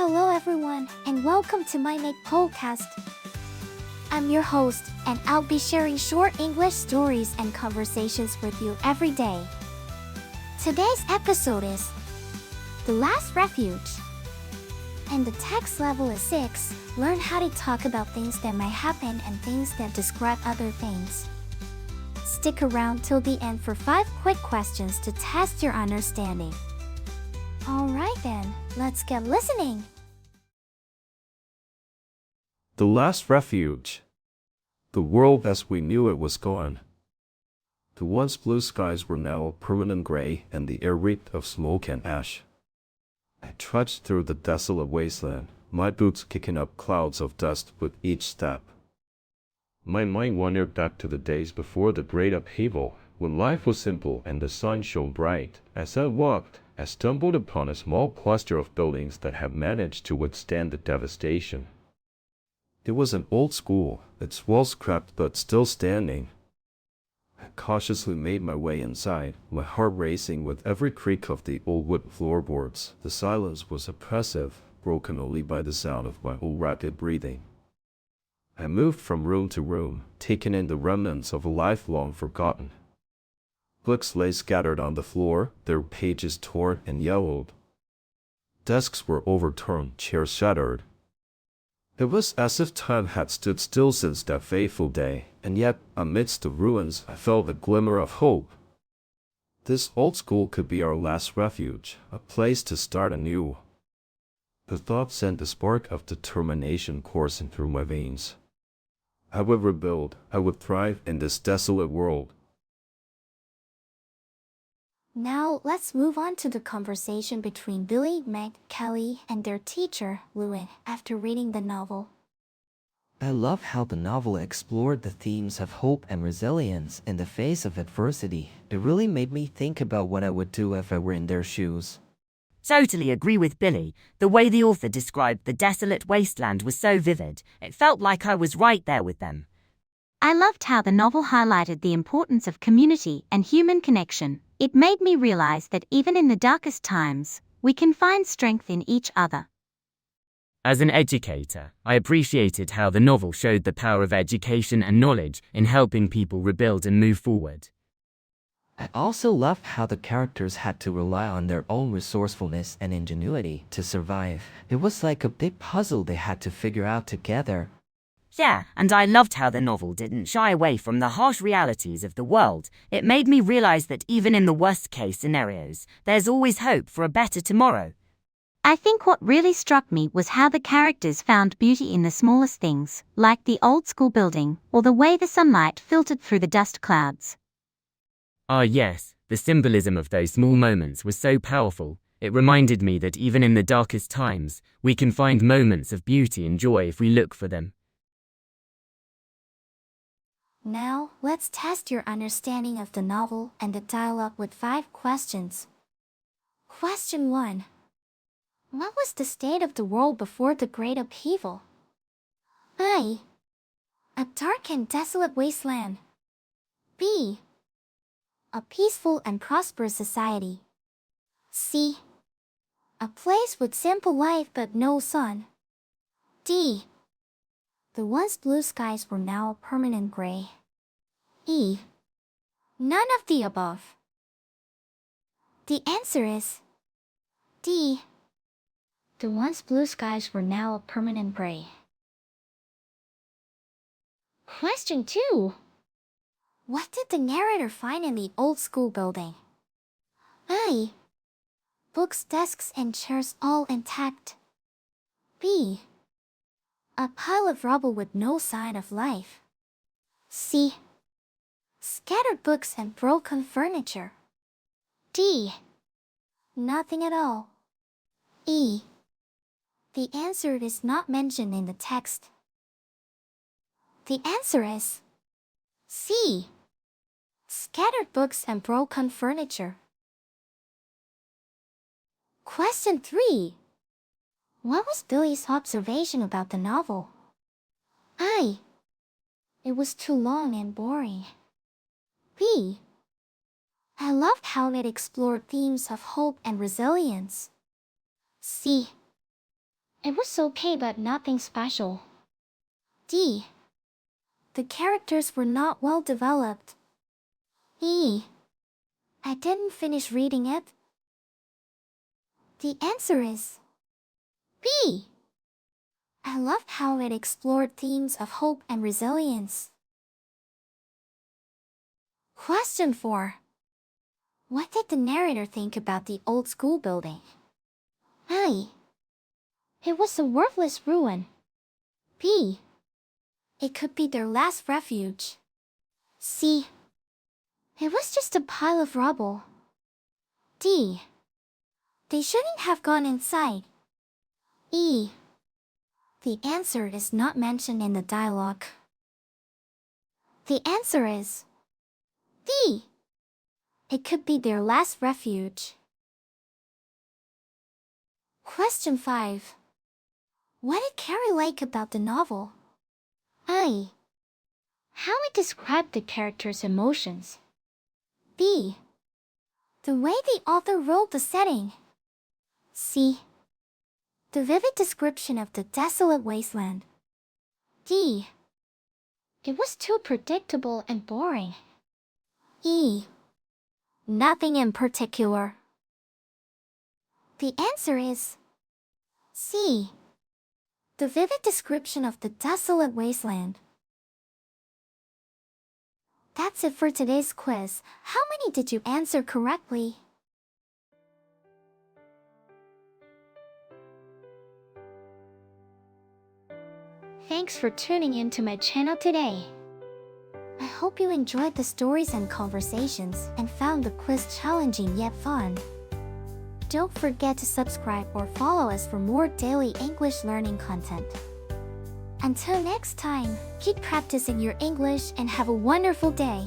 Hello everyone, and welcome to MyniQ podcast. I'm your host, and I'll be sharing short English stories and conversations with you every day. Today's episode is The Last Refuge. And the text level is 6. Learn how to talk about things that might happen and things that describe other things. Stick around till the end for 5 quick questions to test your understanding. Alright then, let's get listening. The Last Refuge. The world as we knew it was gone. The once blue skies were now permanent gray and the air reeked of smoke and ash. I trudged through the desolate wasteland, my boots kicking up clouds of dust with each step. My mind wandered back to the days before the great upheaval, when life was simple and the sun shone bright. As I walked, I stumbled upon a small cluster of buildings that had managed to withstand the devastation. It was an old school, its walls cracked but still standing. I cautiously made my way inside, my heart racing with every creak of the old wood floorboards. The silence was oppressive, broken only by the sound of my own rapid breathing. I moved from room to room, taking in the remnants of a life long forgotten. Books lay scattered on the floor, their pages torn and yellowed. Desks were overturned, chairs shattered. It was as if time had stood still since that fateful day, and yet, amidst the ruins, I felt a glimmer of hope. This old school could be our last refuge, a place to start anew. The thought sent a spark of determination coursing through my veins. I would rebuild, I would thrive in this desolate world. Now, let's move on to the conversation between Billy, Meg, Kelly, and their teacher, Lewin, after reading the novel. I love how the novel explored the themes of hope and resilience in the face of adversity. It really made me think about what I would do if I were in their shoes. Totally agree with Billy. The way the author described the desolate wasteland was so vivid, it felt like I was right there with them. I loved how the novel highlighted the importance of community and human connection. It made me realize that even in the darkest times, we can find strength in each other. As an educator, I appreciated how the novel showed the power of education and knowledge in helping people rebuild and move forward. I also loved how the characters had to rely on their own resourcefulness and ingenuity to survive. It was like a big puzzle they had to figure out together. Yeah, and I loved how the novel didn't shy away from the harsh realities of the world. It made me realize that even in the worst-case scenarios, there's always hope for a better tomorrow. I think what really struck me was how the characters found beauty in the smallest things, like the old school building, or the way the sunlight filtered through the dust clouds. Ah yes, the symbolism of those small moments was so powerful. It reminded me that even in the darkest times, we can find moments of beauty and joy if we look for them. Now, let's test your understanding of the novel and the dialogue with 5 questions. Question 1. What was the state of the world before the Great Upheaval? A. A dark and desolate wasteland. B. A peaceful and prosperous society. C. A place with simple life but no sun. D. The once blue skies were now permanent gray. E. None of the above. The answer is D. The once blue skies were now a permanent gray. Question 2. What did the narrator find in the old school building? A. Books, desks, and chairs all intact. B. A pile of rubble with no sign of life. C. Scattered books and broken furniture. D. Nothing at all. E. The answer is not mentioned in the text. The answer is C. Scattered books and broken furniture. Question 3. What was Billy's observation about the novel? A. It was too long and boring. B. I loved how it explored themes of hope and resilience. C. It was okay but nothing special. D. The characters were not well developed. E. I didn't finish reading it. The answer is B. I loved how it explored themes of hope and resilience. Question 4. What did the narrator think about the old school building? A. It was a worthless ruin. B. It could be their last refuge. C. It was just a pile of rubble. D. They shouldn't have gone inside. E. The answer is not mentioned in the dialogue. The answer is D. It could be their last refuge. Question 5. What did Carrie like about the novel? A. How it described the characters' emotions. B. The way the author wrote the setting. C. The vivid description of the desolate wasteland. D. It was too predictable and boring. E. Nothing in particular. The answer is C. The vivid description of the desolate wasteland. That's it for today's quiz. How many did you answer correctly? Thanks for tuning in to my channel today. I hope you enjoyed the stories and conversations and found the quiz challenging yet fun. Don't forget to subscribe or follow us for more daily English learning content. Until next time, keep practicing your English and have a wonderful day.